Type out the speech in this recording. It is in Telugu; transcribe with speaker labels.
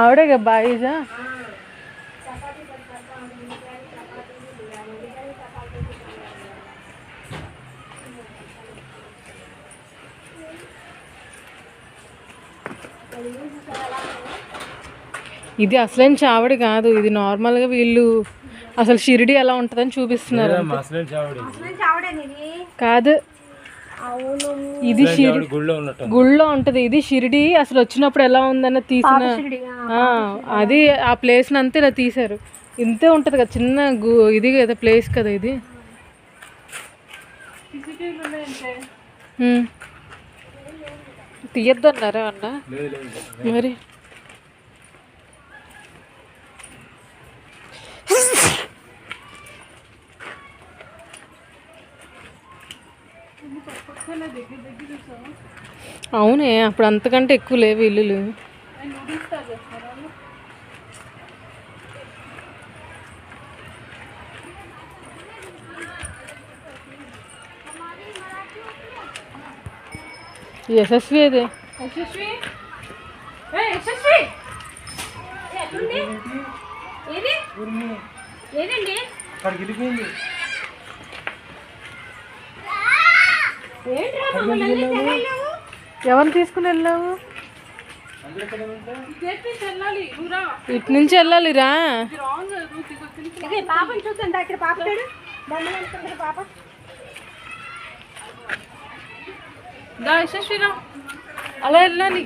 Speaker 1: ఆవిడేగా బాయిజా. ఇది అసలేం చావడి కాదు, ఇది నార్మల్గా వీళ్ళు అసలు షిరిడి ఎలా ఉంటుందని చూపిస్తున్నారు. కాదు, ఇది గుళ్ళో ఉంటది. ఇది షిరిడి అసలు వచ్చినప్పుడు ఎలా ఉందన్న తీసిన అది ఆ ప్లేస్ అంతా ఇలా తీసారు. ఇంతే ఉంటది కదా, చిన్న ఇది కదా ప్లేస్ కదా ఇది. తీయద్దు అన్నారా అన్న మరి? అవునే, అప్పుడు అంతకంటే ఎక్కువ లేవు ఇల్లులు. యశస్వి అదే ఎవరు తీసుకుని వెళ్ళావు? ఇటు నుంచి వెళ్ళాలి రా. అలా వెళ్ళాలి.